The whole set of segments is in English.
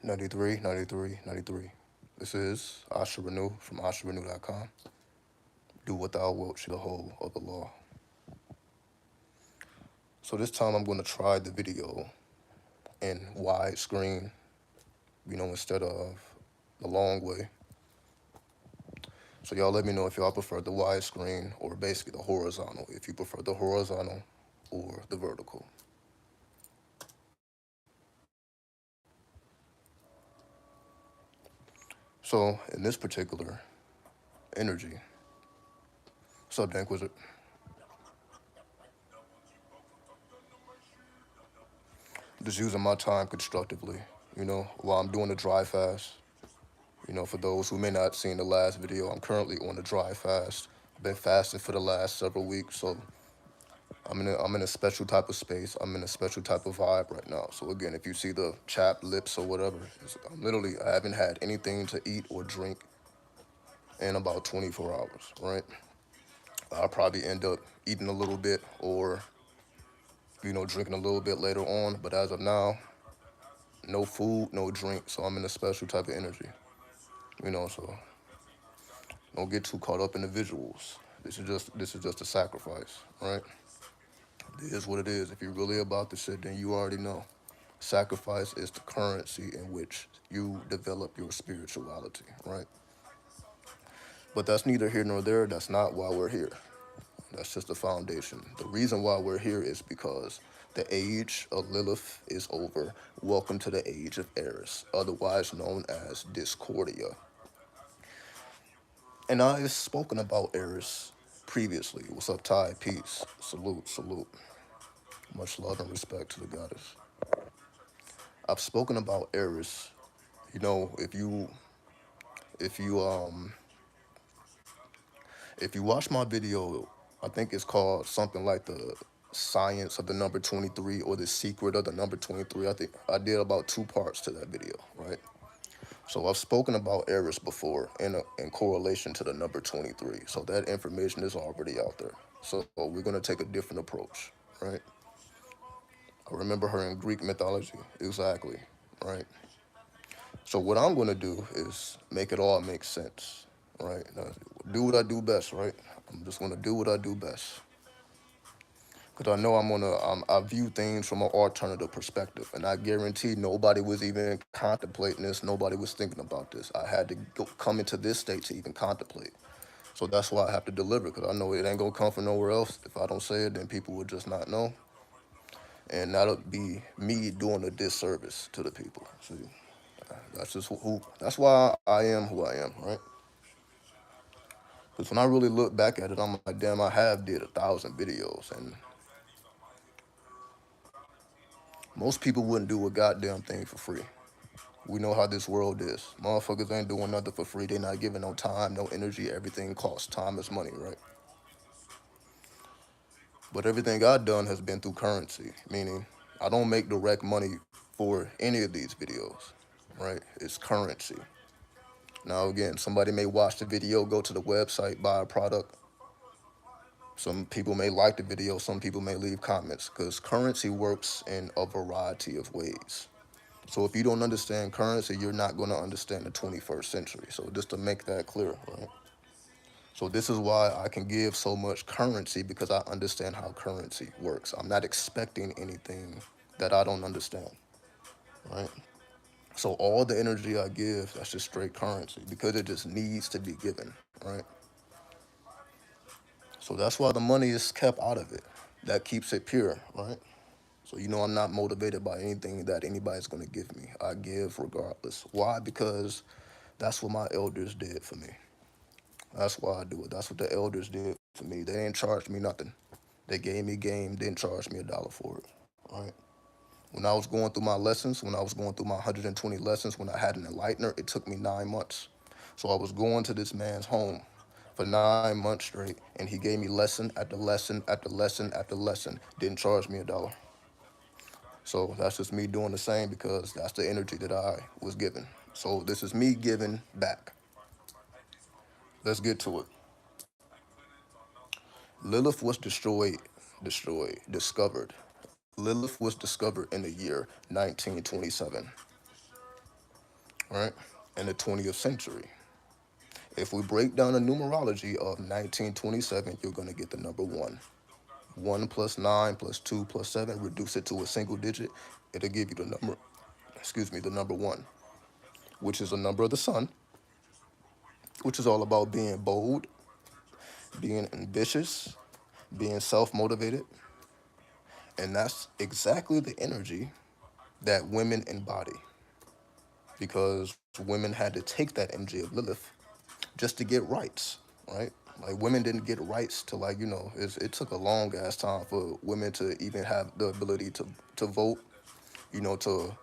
93, 93, 93. This is Asha Renew from AshaRenew.com. Do what thou wilt, shall the whole of the law. So this time I'm going to try the video in widescreen, instead of the long way. So y'all let me know if y'all prefer the widescreen or basically the horizontal, if you prefer the horizontal or the vertical. So in this particular energy, what's up, Dank Wizard? Just using my time constructively, while I'm doing the dry fast. For those who may not seen the last video, I'm currently on the dry fast. I've been fasting for the last several weeks, so I'm in a special type of space. I'm in a special type of vibe right now. So again, if you see the chapped lips or whatever, I haven't had anything to eat or drink in about 24 hours, right? I'll probably end up eating a little bit or, drinking a little bit later on. But as of now, no food, no drink. So I'm in a special type of energy, so don't get too caught up in the visuals. This is just a sacrifice, right? It is what it is. If you're really about the shit, then you already know. Sacrifice is the currency in which you develop your spirituality, right? But that's neither here nor there. That's not why we're here. That's just the foundation. The reason why we're here is because the age of Lilith is over. Welcome to the age of Eris, otherwise known as Discordia. And I've spoken about Eris previously. What's up, Ty? Peace. Salute, salute. Much love and respect to the goddess. I've spoken about Eris. You know, if you um if you watch my video, I think it's called something like the science of the number 23 or the secret of the number 23. I think I did about two parts to that video, right? So I've spoken about Eris before in correlation to the number 23. So that information is already out there. So we're going to take a different approach, right? I remember her in Greek mythology, exactly, right? So what I'm going to do is make it all make sense, right? Now, do what I do best, right? I'm just going to do what I do best. Because I know I view things from an alternative perspective. And I guarantee nobody was even contemplating this. Nobody was thinking about this. I had to come into this state to even contemplate. So that's why I have to deliver, because I know it ain't going to come from nowhere else. If I don't say it, then people would just not know. And that'll be me doing a disservice to the people. See, that's why I am who I am, right? Because when I really look back at it, I'm like, damn, I have did 1,000 videos. And most people wouldn't do a goddamn thing for free. We know how this world is. Motherfuckers ain't doing nothing for free. They not giving no time, no energy. Everything costs. Time is money, right? But everything I've done has been through currency, meaning I don't make direct money for any of these videos, right? It's currency. Now, again, somebody may watch the video, go to the website, buy a product. Some people may like the video, some people may leave comments, because currency works in a variety of ways. So if you don't understand currency, you're not going to understand the 21st century. So just to make that clear, right? So this is why I can give so much currency, because I understand how currency works. I'm not expecting anything that I don't understand, right? So all the energy I give, that's just straight currency, because it just needs to be given, right? So that's why the money is kept out of it. That keeps it pure, right? So I'm not motivated by anything that anybody's going to give me. I give regardless. Why? Because that's what my elders did for me. That's why I do it. That's what the elders did for me. They didn't charge me nothing. They gave me game, didn't charge me a dollar for it, right? When I was going through my lessons, when I was going through my 120 lessons, when I had an enlightener, it took me 9 months. So I was going to this man's home for 9 months straight, and he gave me lesson after lesson after lesson after lesson. Didn't charge me a dollar. So that's just me doing the same, because that's the energy that I was given. So this is me giving back. Let's get to it. Lilith was discovered. Lilith was discovered in the year 1927. right? In the 20th century. If we break down the numerology of 1927, you're going to get the number one. 1 plus 9 plus 2 plus 7, reduce it to a single digit. It'll give you the number, the number one, which is a number of the sun, which is all about being bold, being ambitious, being self motivated. And that's exactly the energy that women embody because women had to take that energy of Lilith just to get rights, right? Like women didn't get rights to it took a long ass time for women to even have the ability to vote, to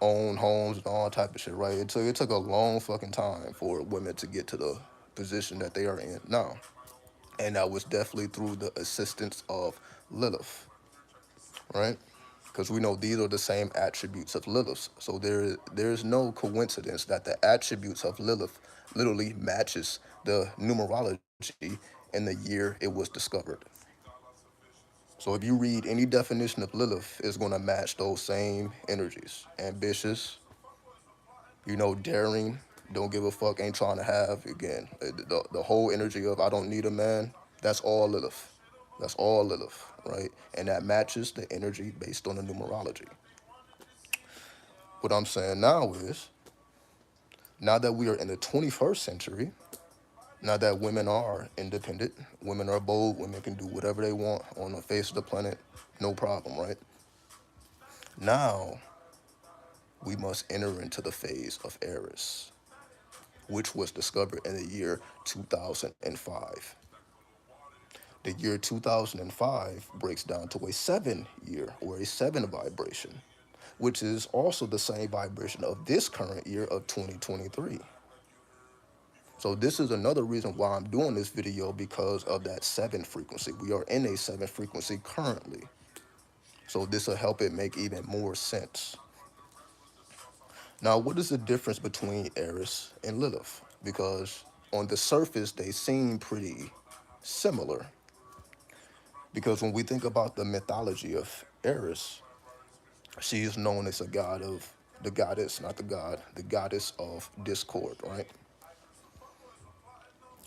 own homes and all type of shit, right? It took a long fucking time for women to get to the position that they are in now. And that was definitely through the assistance of Lilith, right? Because we know these are the same attributes of Lilith. So there's no coincidence that the attributes of Lilith literally matches the numerology in the year it was discovered. So if you read any definition of Lilith, it's going to match those same energies. Ambitious, daring, don't give a fuck, ain't trying to have. Again, the whole energy of I don't need a man, that's all Lilith. That's all Lilith, right? And that matches the energy based on the numerology. What I'm saying now is, now that we are in the 21st century, now that women are independent, women are bold, women can do whatever they want on the face of the planet, no problem, right? Now, we must enter into the phase of Eris, which was discovered in the year 2005. The year 2005 breaks down to a 7 year or a 7 vibration, which is also the same vibration of this current year of 2023. So this is another reason why I'm doing this video because of that 7 frequency. We are in a 7 frequency currently. So this will help it make even more sense. Now, what is the difference between Eris and Lilith? Because on the surface, they seem pretty similar. Because when we think about the mythology of Eris, she is known as a god of the goddess, not the god, the goddess of discord, right?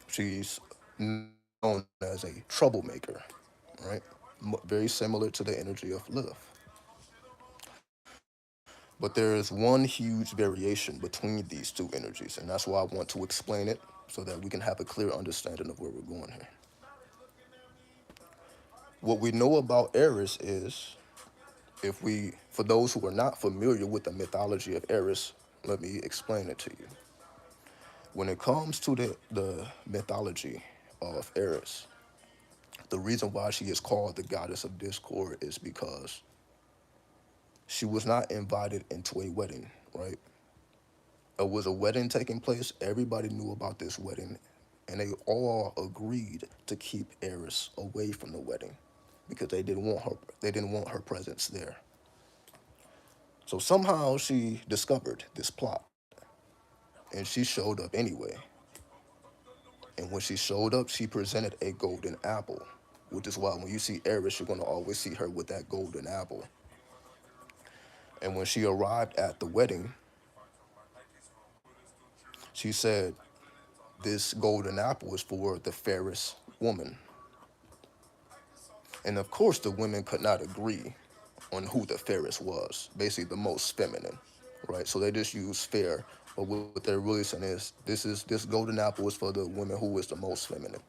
She's known as a troublemaker, right? Very similar to the energy of Lilith. But there is one huge variation between these two energies, and that's why I want to explain it so that we can have a clear understanding of where we're going here. What we know about Eris is, for those who are not familiar with the mythology of Eris, let me explain it to you. When it comes to the mythology of Eris, the reason why she is called the goddess of discord is because she was not invited into a wedding, right? It was a wedding taking place. Everybody knew about this wedding, and they all agreed to keep Eris away from the wedding because they didn't want her. They didn't want her presence there. So somehow she discovered this plot, and she showed up anyway. And when she showed up, she presented a golden apple, which is why when you see Eris, you're going to always see her with that golden apple. And when she arrived at the wedding, she said, this golden apple is for the fairest woman. And of course, the women could not agree on who the fairest was, basically the most feminine, right? So they just use fair, but what they're really saying is this golden apple is for the woman who is the most feminine.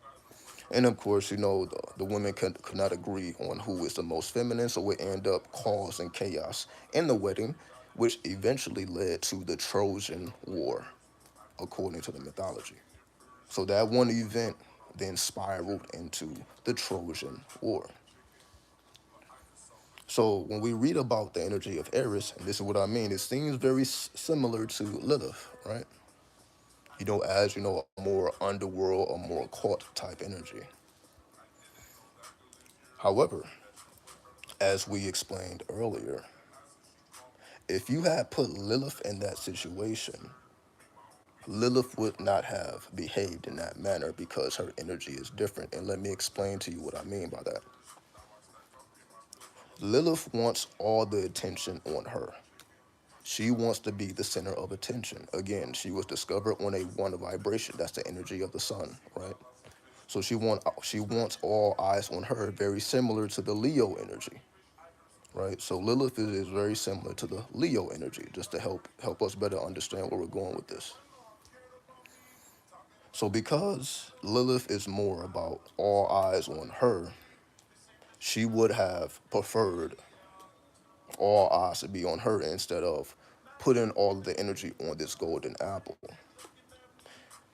And of course, the women could not agree on who is the most feminine, so it ended up causing chaos in the wedding, which eventually led to the Trojan War, according to the mythology. So that one event then spiraled into the Trojan War. So when we read about the energy of Eris, and this is what I mean, it seems very similar to Lilith, right? As a more underworld, a more occult type energy. However, as we explained earlier, if you had put Lilith in that situation, Lilith would not have behaved in that manner because her energy is different. And let me explain to you what I mean by that. Lilith wants all the attention on her. She wants to be the center of attention. Again, she was discovered on a one vibration. That's the energy of the sun, right? So she wants all eyes on her, very similar to the Leo energy, right? So Lilith is very similar to the Leo energy, just to help us better understand where we're going with this. So because Lilith is more about all eyes on her, she would have preferred all eyes to be on her instead of putting all of the energy on this golden apple.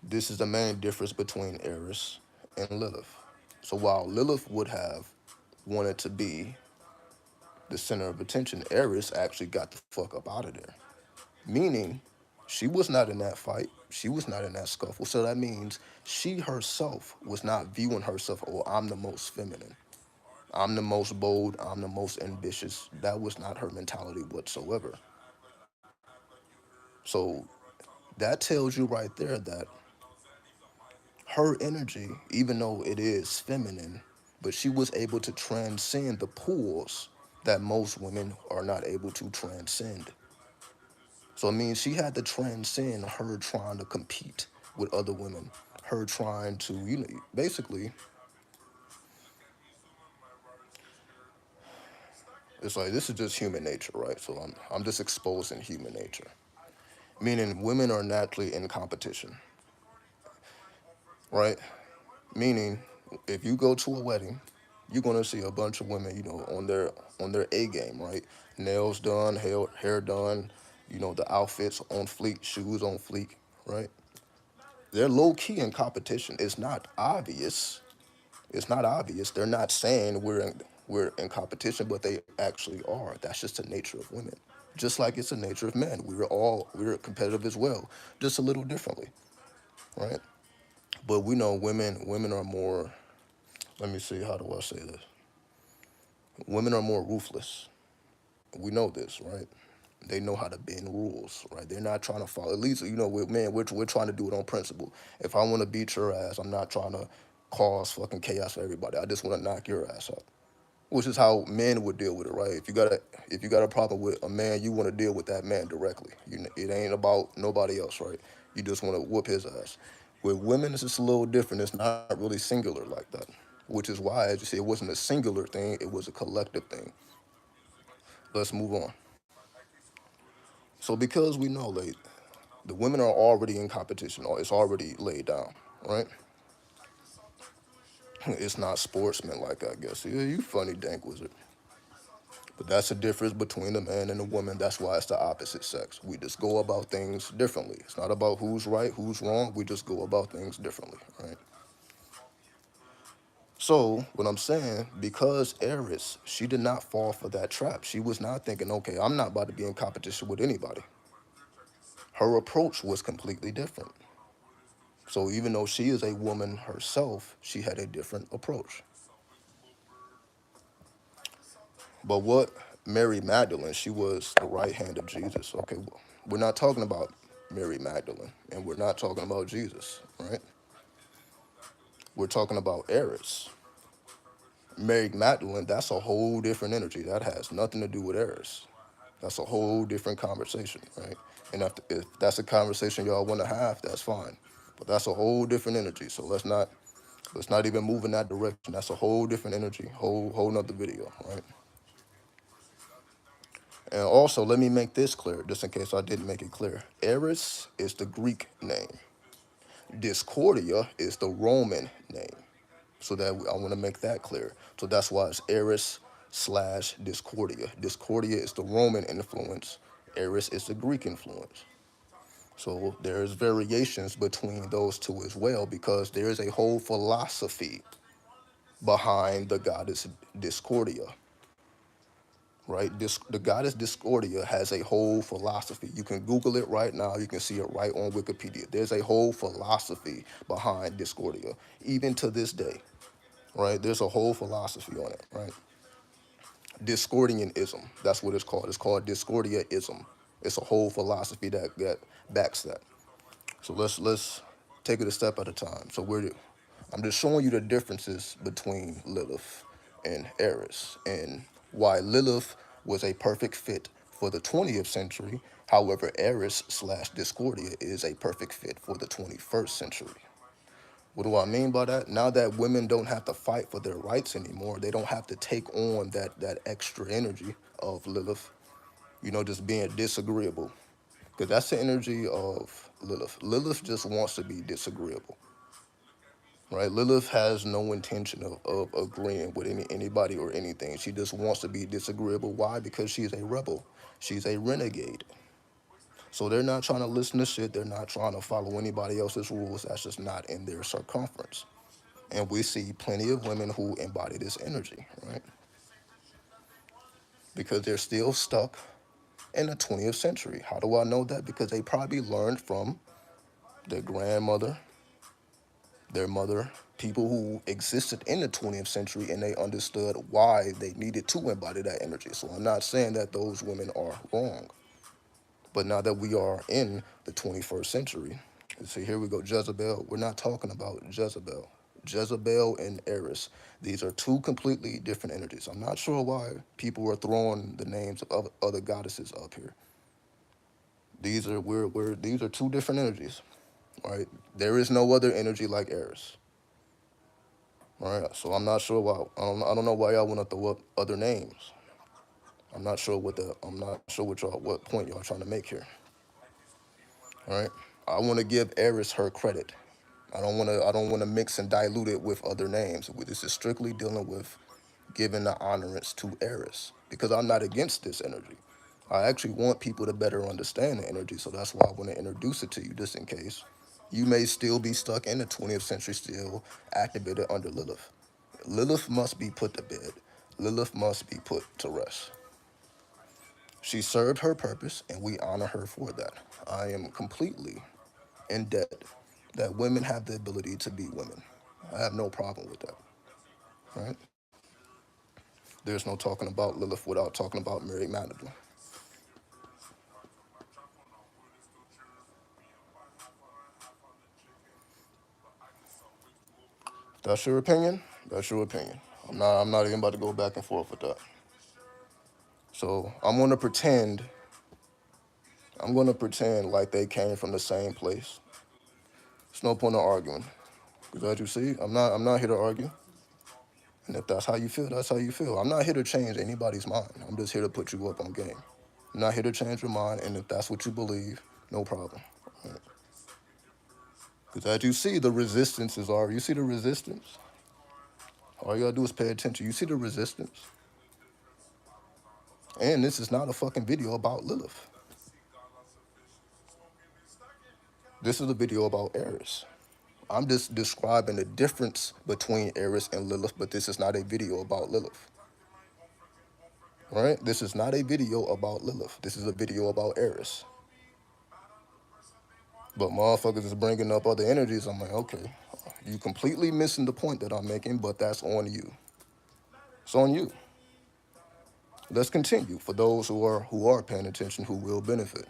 This is the main difference between Eris and Lilith. So while Lilith would have wanted to be the center of attention, Eris actually got the fuck up out of there. Meaning, she was not in that fight. She was not in that scuffle. So that means she herself was not viewing herself, oh, I'm the most feminine. I'm the most bold. I'm the most ambitious. That was not her mentality whatsoever. So that tells you right there that her energy, even though it is feminine, but she was able to transcend the pulls that most women are not able to transcend. So it means she had to transcend her trying to compete with other women, her trying to, basically, it's like this is just human nature, right? So I'm just exposing human nature. Meaning women are naturally in competition, right? Meaning if you go to a wedding, you're gonna see a bunch of women, on their A game, right? Nails done, hair done, the outfits on fleek, shoes on fleek, right? They're low key in competition. It's not obvious. It's not obvious. They're not saying we're in competition, but they actually are. That's just the nature of women. Just like it's the nature of men. We're competitive as well, just a little differently, right? But we know women are more, let me see, how do I say this? Women are more ruthless. We know this, right? They know how to bend rules, right? They're not trying to follow. At least, with men, we're trying to do it on principle. If I want to beat your ass, I'm not trying to cause fucking chaos for everybody. I just want to knock your ass out. Which is how men would deal with it, right? If you got a problem with a man, you want to deal with that man directly. It ain't about nobody else, right? You just want to whoop his ass. With women, it's just a little different. It's not really singular like that. Which is why, as you see, it wasn't a singular thing. It was a collective thing. Let's move on. So because we know, like, the women are already in competition, or it's already laid down, right? It's not sportsmanlike, I guess. Yeah, you funny, dank wizard. But that's the difference between a man and a woman. That's why it's the opposite sex. We just go about things differently. It's not about who's right, who's wrong. We just go about things differently, right? So, what I'm saying, because Eris, she did not fall for that trap. She was not thinking, okay, I'm not about to be in competition with anybody. Her approach was completely different. So, even though she is a woman herself, she had a different approach. But what Mary Magdalene, she was the right hand of Jesus. Okay, well, we're not talking about Mary Magdalene, and we're not talking about Jesus, right? We're talking about Eris. Mary Magdalene, that's a whole different energy. That has nothing to do with Eris. That's a whole different conversation, right? And if that's a conversation y'all want to have, that's fine. But that's a whole different energy. So let's not even move in that direction. That's a whole different energy, whole nother video, right? And also, let me make this clear, just in case I didn't make it clear. Eris is the Greek name. Discordia is the Roman name. So that I want to make that clear. So that's why it's Eris slash Discordia. Discordia is the Roman influence. Eris is the Greek influence. So there's variations between those two as well because there is a whole philosophy behind the goddess Discordia, right? The goddess Discordia has a whole philosophy. You can Google it right now. You can see it right on Wikipedia. There's a whole philosophy behind Discordia, even to this day, right? There's a whole philosophy on it, right? Discordianism, that's what it's called. It's called Discordiaism. It's a whole philosophy that backs that. So let's take it a step at a time. I'm just showing you the differences between Lilith and Eris and why Lilith was a perfect fit for the 20th century. However, Eris slash Discordia is a perfect fit for the 21st century. What do I mean by that? Now that women don't have to fight for their rights anymore, they don't have to take on that extra energy of Lilith, just being disagreeable. Because that's the energy of Lilith. Lilith just wants to be disagreeable, right? Lilith has no intention of agreeing with anybody or anything. She just wants to be disagreeable. Why? Because she's a rebel. She's a renegade. So they're not trying to listen to shit. They're not trying to follow anybody else's rules. That's just not in their circumference. And we see plenty of women who embody this energy, right? Because they're still stuck in the 20th century. How do I know that? Because they probably learned from their grandmother, their mother, people who existed in the 20th century, and they understood why they needed to embody that energy. So I'm not saying that those women are wrong. But now that we are in the 21st century, see, here we go, Jezebel. We're not talking about Jezebel. Jezebel and Eris. These are two completely different energies. I'm not sure why people are throwing the names of other goddesses up here. These are these are two different energies, right? There is no other energy like Eris. All right, so I'm not sure why. I don't know why y'all want to throw up other names. I'm not sure what point y'all trying to make here. All right, I want to give Eris her credit. I don't want to mix and dilute it with other names. This is strictly dealing with giving the honorance to Eris because I'm not against this energy. I actually want people to better understand the energy, so that's why I want to introduce it to you, just in case you may still be stuck in the 20th century, still activated under Lilith. Lilith must be put to bed. Lilith must be put to rest. She served her purpose, and we honor her for that. I am completely in debt that women have the ability to be women. I have no problem with that, right? There's no talking about Lilith without talking about Mary Magdalene. That's your opinion. That's your opinion. I'm not even about to go back and forth with that. So I'm gonna pretend like they came from the same place. There's no point in arguing. Because as you see, I'm not here to argue. And if that's how you feel, that's how you feel. I'm not here to change anybody's mind. I'm just here to put you up on game. I'm not here to change your mind, and if that's what you believe, no problem. Because as you see, the resistance is already. You see the resistance? All you gotta do is pay attention. You see the resistance? And this is not a fucking video about Lilith. This is a video about Eris. I'm just describing the difference between Eris and Lilith, but this is not a video about Lilith. All right? This is not a video about Lilith. This is a video about Eris. But motherfuckers is bringing up other energies. I'm like, okay, you completely missing the point that I'm making, but that's on you. It's on you. Let's continue. For those who are paying attention, who will benefit.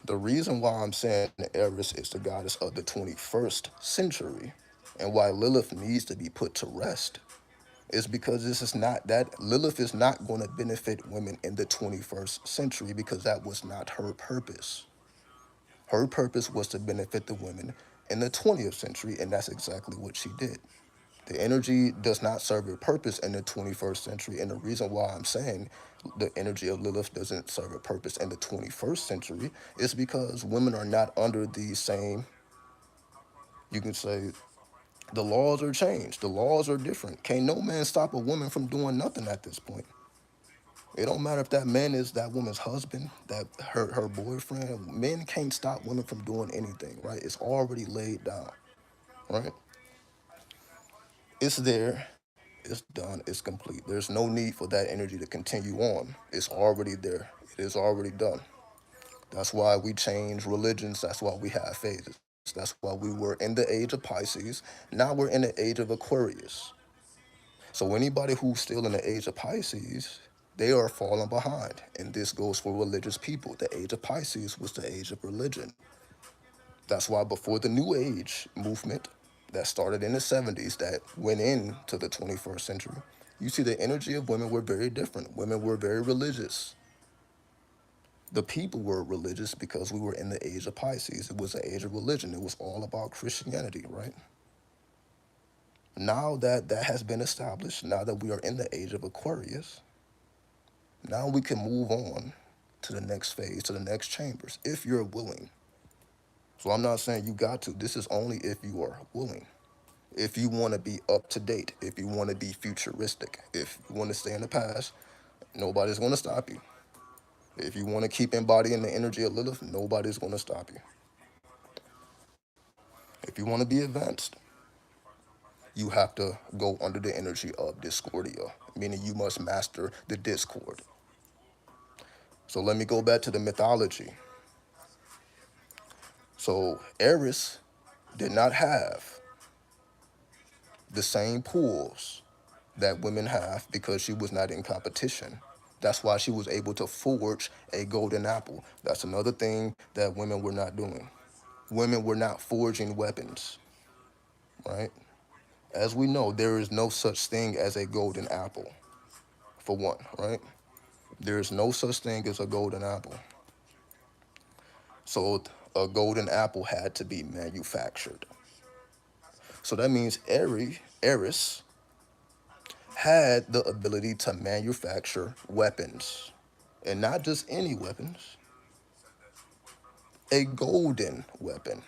The reason why I'm saying Eris is the goddess of the 21st century and why Lilith needs to be put to rest is because this is not that Lilith is not going to benefit women in the 21st century because that was not her purpose. Her purpose was to benefit the women in the 20th century, and that's exactly what she did. The energy does not serve a purpose in the 21st century, and the reason why I'm saying the energy of Lilith doesn't serve a purpose in the 21st century is because women are not under the same, you can say, the laws are changed. The laws are different. Can't no man stop a woman from doing nothing at this point. It don't matter if that man is that woman's husband, that her boyfriend. Men can't stop women from doing anything, right? It's already laid down, right? It's there. It's done. It's complete. There's no need for that energy to continue on. It's already there. It is already done. That's why we change religions. That's why we have phases. That's why we were in the age of Pisces. Now we're in the age of Aquarius. So anybody who's still in the age of Pisces, they are falling behind. And this goes for religious people. The age of Pisces was the age of religion. That's why before the New Age movement that started in the 70s, that went into the 21st century, you see the energy of women were very different. Women were very religious. The people were religious because we were in the age of Pisces. It was an age of religion. It was all about Christianity, right? Now that that has been established, now that we are in the age of Aquarius, now we can move on to the next phase, to the next chambers, if you're willing. So I'm not saying you got to. This is only if you are willing. If you want to be up to date, if you want to be futuristic, if you want to stay in the past, nobody's going to stop you. If you want to keep embodying the energy of Lilith, nobody's going to stop you. If you want to be advanced, you have to go under the energy of Discordia, meaning you must master the Discord. So let me go back to the mythology. So Eris did not have the same pools that women have because she was not in competition. That's why she was able to forge a golden apple. That's another thing that women were not doing. Women were not forging weapons, right? As we know, there is no such thing as a golden apple, for one, right? There is no such thing as a golden apple. So a golden apple had to be manufactured. So that means Eris had the ability to manufacture weapons. And not just any weapons, a golden weapon.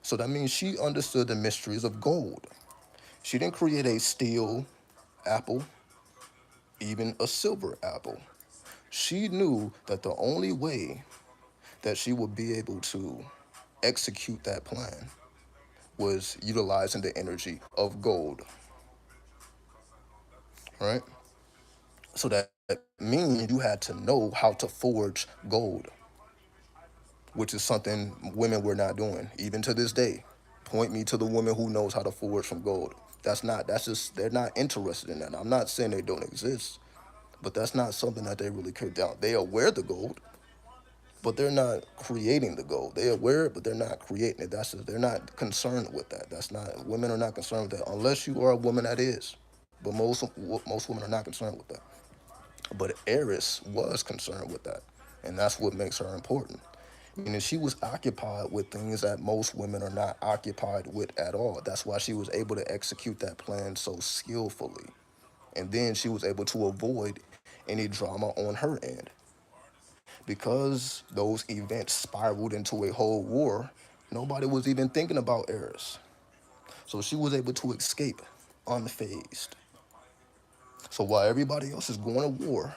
So that means she understood the mysteries of gold. She didn't create a steel apple, even a silver apple. She knew that the only way that she would be able to execute that plan was utilizing the energy of gold, right? So that means you had to know how to forge gold, which is something women were not doing, even to this day. Point me to the woman who knows how to forge from gold. That's just, they're not interested in that. I'm not saying they don't exist, but that's not something that they really care down. They aware the gold, but they're not creating the gold. They aware it, but they're not creating it. That's just, they're not concerned with that. That's not, women are not concerned with that, unless you are a woman that is. But most women are not concerned with that. But Eris was concerned with that, and that's what makes her important. Meaning she was occupied with things that most women are not occupied with at all. That's why she was able to execute that plan so skillfully. And then she was able to avoid any drama on her end. Because those events spiraled into a whole war, nobody was even thinking about Eris. So she was able to escape unfazed. So while everybody else is going to war,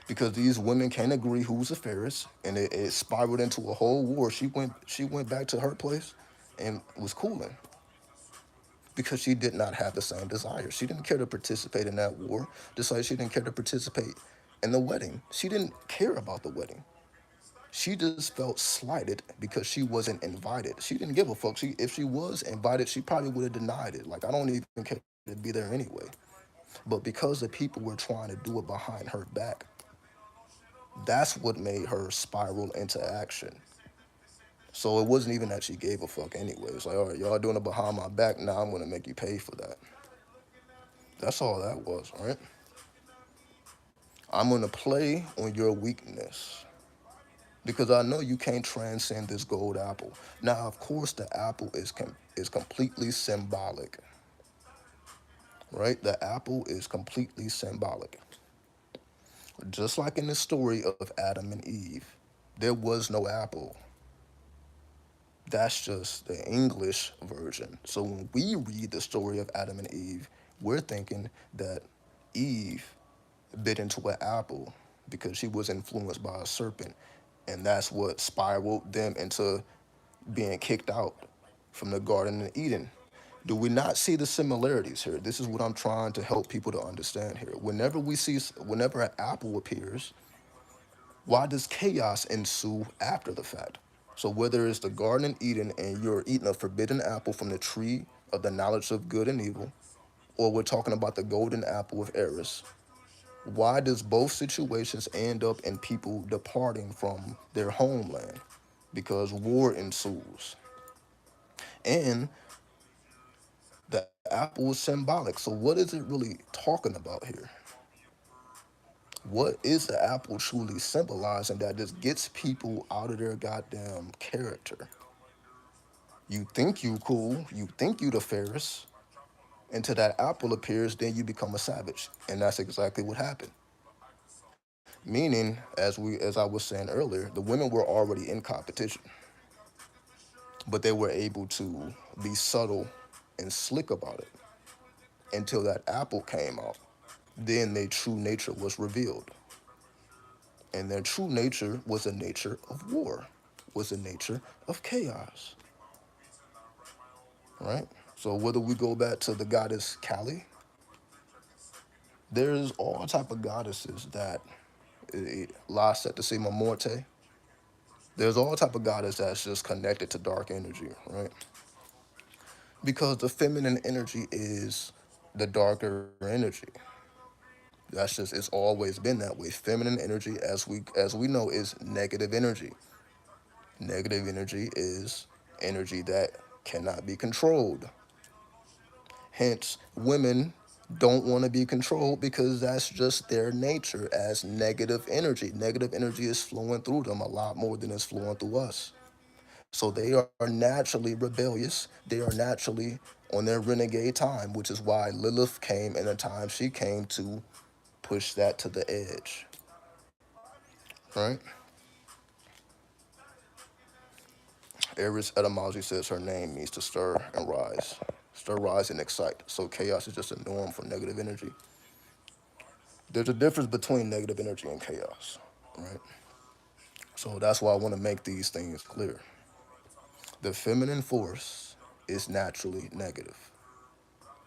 because these women can't agree who's the fairest, and it spiraled into a whole war. She went back to her place and was cooling because she did not have the same desire. She didn't care to participate in that war, just like she didn't care to participate in the wedding. She didn't care about the wedding. She just felt slighted because she wasn't invited. She didn't give a fuck. If she was invited, she probably would have denied it. Like, I don't even care to be there anyway. But because the people were trying to do it behind her back, that's what made her spiral into action. So it wasn't even that she gave a fuck anyway. It's like, all right, y'all doing it behind my back. Now I'm gonna make you pay for that. That's all that was, right? I'm gonna play on your weakness because I know you can't transcend this gold apple. Now, of course, the apple is completely symbolic, right? The apple is completely symbolic. Just like in the story of Adam and Eve, there was no apple. That's just the English version. So when we read the story of Adam and Eve, we're thinking that Eve bit into an apple because she was influenced by a serpent. And that's what spiraled them into being kicked out from the Garden of Eden. Do we not see the similarities here? This is what I'm trying to help people to understand here. Whenever an apple appears, why does chaos ensue after the fact? So whether it's the Garden of Eden and you're eating a forbidden apple from the tree of the knowledge of good and evil, or we're talking about the golden apple of Eris, why does both situations end up in people departing from their homeland? Because war ensues. And the apple is symbolic. So what is it really talking about here? What is the apple truly symbolizing that just gets people out of their goddamn character? You think you cool, you think you the fairest, until that apple appears, then you become a savage. And that's exactly what happened. Meaning, as I was saying earlier, the women were already in competition, but they were able to be subtle and slick about it until that apple came out. Then their true nature was revealed. And their true nature was a nature of war, was a nature of chaos, right? So whether we go back to the goddess Kali, there's all type of goddesses that La Septisima Morte. There's all type of goddess that's just connected to dark energy, right? Because the feminine energy is the darker energy. That's just it's always been that way. Feminine energy, as we know, is negative energy. Negative energy is energy that cannot be controlled. Hence, women don't want to be controlled because that's just their nature as negative energy. Negative energy is flowing through them a lot more than it's flowing through us. So they are naturally rebellious. They are naturally on their renegade time, which is why Lilith came in a time she came to push that to the edge, right? Eris etymology says her name means to stir and rise. Stir, rise, and excite. So chaos is just a norm for negative energy. There's a difference between negative energy and chaos, right? So that's why I want to make these things clear. The feminine force is naturally negative,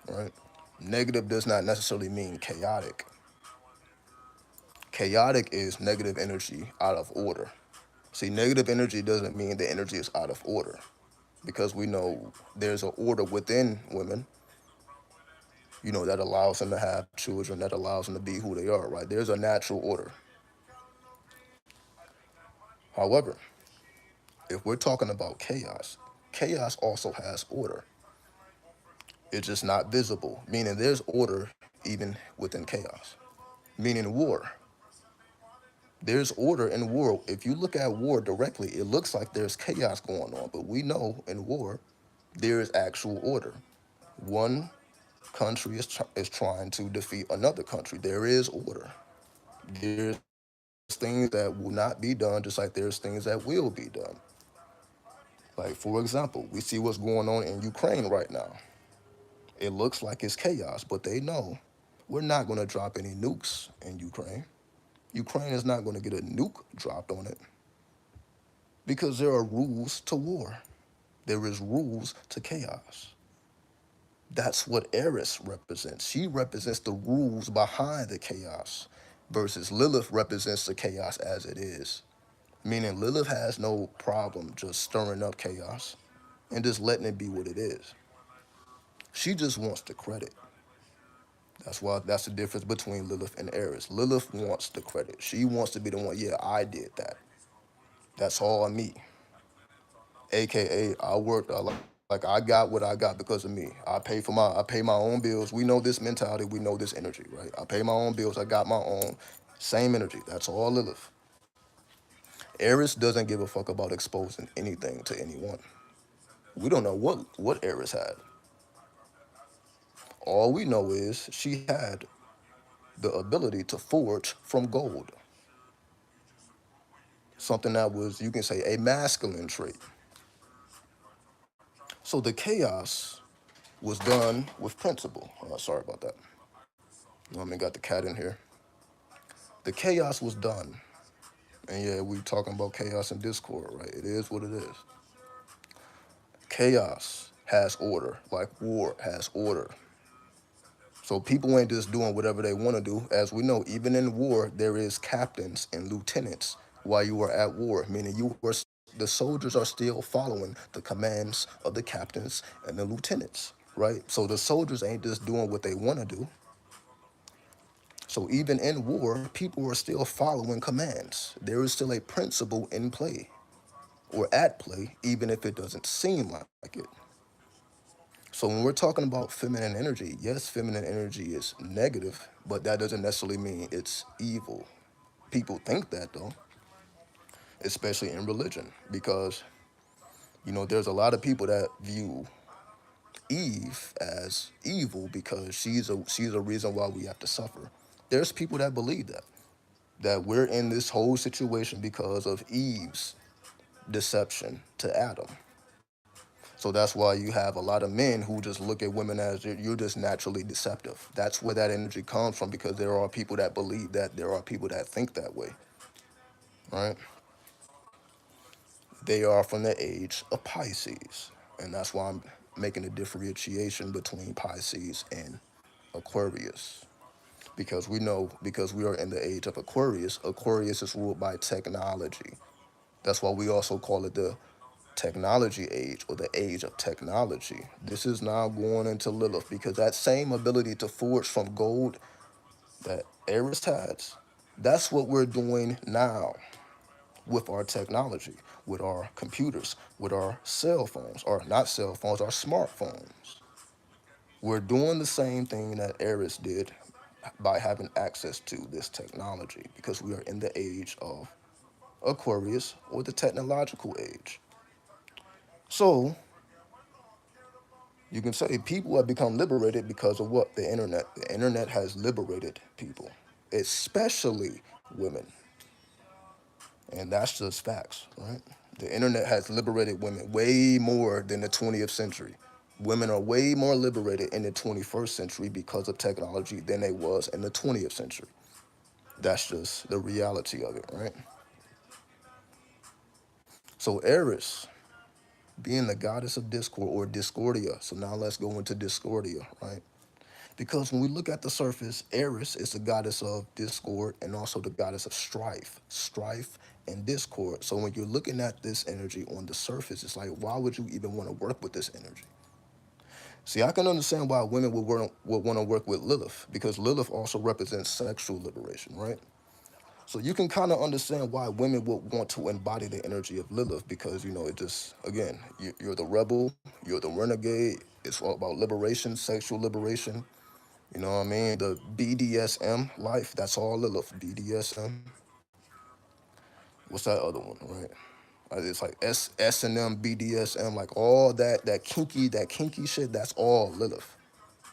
right? Negative does not necessarily mean chaotic. Chaotic is negative energy out of order. See, negative energy doesn't mean the energy is out of order because we know there's an order within women, that allows them to have children, that allows them to be who they are, right? There's a natural order. However, if we're talking about chaos, chaos also has order. It's just not visible, meaning there's order even within chaos. Meaning war. There's order in war. If you look at war directly, it looks like there's chaos going on, but we know in war, there is actual order. One country is trying to defeat another country. There is order. There's things that will not be done, just like there's things that will be done. Like, for example, we see what's going on in Ukraine right now. It looks like it's chaos, but they know we're not going to drop any nukes in Ukraine. Ukraine is not going to get a nuke dropped on it because there are rules to war. There is rules to chaos. That's what Eris represents. She represents the rules behind the chaos versus Lilith represents the chaos as it is. Meaning Lilith has no problem just stirring up chaos and just letting it be what it is. She just wants the credit. That's the difference between Lilith and Eris. Lilith wants the credit. She wants to be the one, yeah, I did that. That's all me. AKA I worked like I got what I got because of me. I pay my own bills. We know this mentality, we know this energy, right? I pay my own bills, I got my own same energy. That's all Lilith. Eris doesn't give a fuck about exposing anything to anyone. We don't know what Eris had. All we know is she had the ability to forge from gold. Something that was, you can say, a masculine trait. So the chaos was done with principle. Sorry about that. I got the cat in here. The chaos was done. And yeah, we talking about chaos and discord, right? It is what it is. Chaos has order, like war has order. So people ain't just doing whatever they want to do. As we know, even in war, there is captains and lieutenants while you are at war, meaning the soldiers are still following the commands of the captains and the lieutenants, right? So the soldiers ain't just doing what they want to do. So even in war, people are still following commands. There is still a principle in play or at play, even if it doesn't seem like it. So when we're talking about feminine energy, yes, feminine energy is negative, but that doesn't necessarily mean it's evil. People think that though, especially in religion, because there's a lot of people that view Eve as evil because she's a reason why we have to suffer. There's people that believe that we're in this whole situation because of Eve's deception to Adam. So that's why you have a lot of men who just look at women as you're just naturally deceptive. That's where that energy comes from because there are people that believe that, there are people that think that way, right? They are from the age of Pisces. And that's why I'm making a differentiation between Pisces and Aquarius. Because we are in the age of Aquarius, Aquarius is ruled by technology. That's why we also call it the technology age or the age of technology. This is now going into Lilith because that same ability to forge from gold that Eris has, that's what we're doing now with our technology, with our computers, with our cell phones, or not cell phones, our smartphones. We're doing the same thing that Eris did by having access to this technology because we are in the age of Aquarius or the technological age. So you can say people have become liberated because of what? The internet. The internet has liberated people, especially women. And that's just facts, right? The internet has liberated women way more than the 20th century. Women are way more liberated in the 21st century because of technology than they was in the 20th century. That's just the reality of it, right? So Eris, being the goddess of discord or discordia. So now let's go into discordia, right? Because when we look at the surface, Eris is the goddess of discord and also the goddess of strife and discord. So when you're looking at this energy on the surface, it's like, why would you even want to work with this energy? See, I can understand why women would want to work with Lilith because Lilith also represents sexual liberation, right? So you can kind of understand why women would want to embody the energy of Lilith because, it just, again, you're the rebel, you're the renegade. It's all about liberation, sexual liberation. You know what I mean? The BDSM life, that's all Lilith. BDSM. What's that other one, right? It's like S&M, BDSM, like all that kinky shit, that's all Lilith.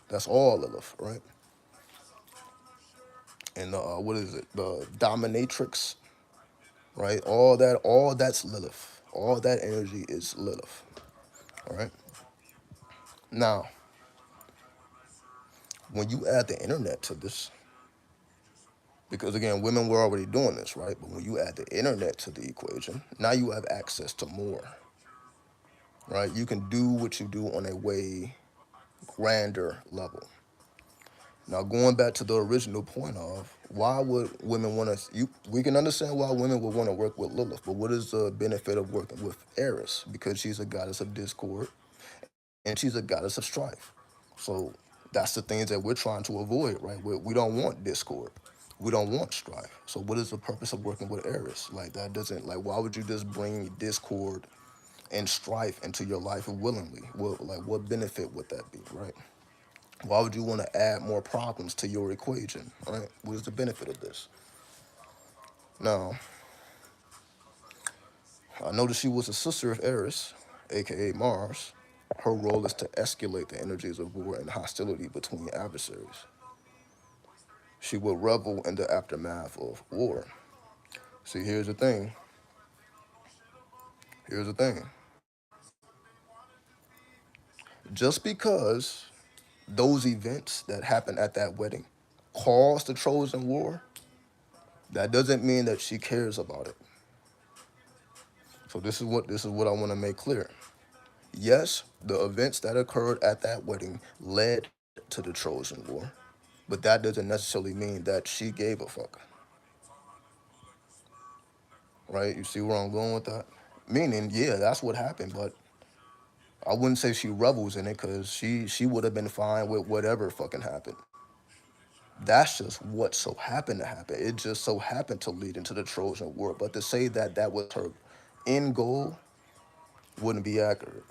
That's all Lilith, right? And what is it? The dominatrix, right? All that's Lilith. All that energy is Lilith. All right. Now, when you add the internet to this, because again, women were already doing this, right? But when you add the internet to the equation, now you have access to more, right? You can do what you do on a way grander level. Now, going back to the original point of why would women want to, we can understand why women would want to work with Lilith, but what is the benefit of working with Eris? Because she's a goddess of discord and she's a goddess of strife. So that's the things that we're trying to avoid, right? We don't want discord. We don't want strife. So what is the purpose of working with Eris? Like that doesn't, like, why would you just bring discord and strife into your life willingly? What benefit would that be, right? Why would you want to add more problems to your equation, right? What is the benefit of this? Now, I noticed she was a sister of Eris, aka Mars. Her role is to escalate the energies of war and hostility between adversaries. She will revel in the aftermath of war. See, here's the thing. Here's the thing. Just because those events that happened at that wedding caused the Trojan War, that doesn't mean that she cares about it. So this is what I want to make clear. Yes, the events that occurred at that wedding led to the Trojan War, but that doesn't necessarily mean that she gave a fuck, right? You see where I'm going with that? Meaning, yeah, that's what happened, but I wouldn't say she revels in it because she would have been fine with whatever fucking happened. That's just what so happened to happen. It just so happened to lead into the Trojan War. But to say that that was her end goal wouldn't be accurate.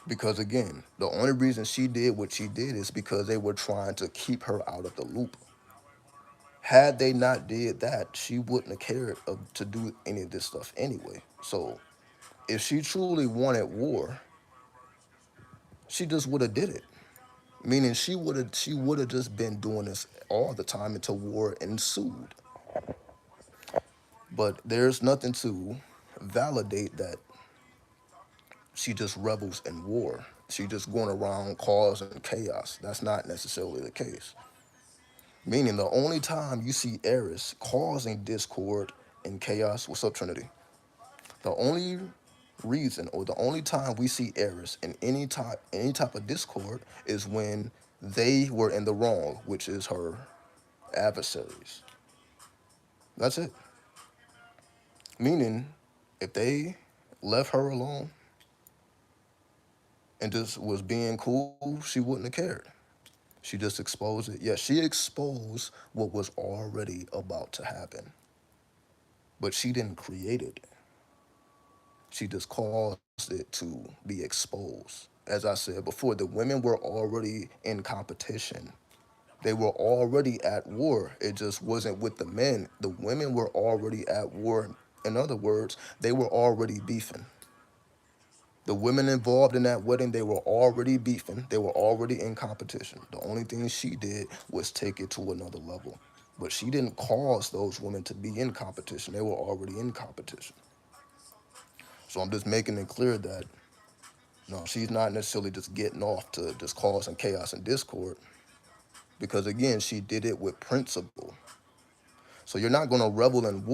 Because again, the only reason she did what she did is because they were trying to keep her out of the loop. Had they not did that, she wouldn't have cared to do any of this stuff anyway. So if she truly wanted war, she just would have did it. Meaning she would have just been doing this all the time until war ensued. But there's nothing to validate that she just rebels in war. She just going around causing chaos. That's not necessarily the case. Meaning the only time you see Eris causing discord and chaos, what's up, Trinity? The only reason or the only time we see Eris in any type of discord is when they were in the wrong, which is her adversaries. That's it. Meaning, if they left her alone and just was being cool, she wouldn't have cared. She just exposed it. Yeah, she exposed what was already about to happen, but she didn't create it. She just caused it to be exposed. As I said before, the women were already in competition. They were already at war. It just wasn't with the men. The women were already at war. In other words, they were already beefing. The women involved in that wedding, they were already beefing. They were already in competition. The only thing she did was take it to another level. But she didn't cause those women to be in competition. They were already in competition. So I'm just making it clear that no, she's not necessarily just getting off to just causing chaos and discord because again, she did it with principle. So you're not going to rebel in war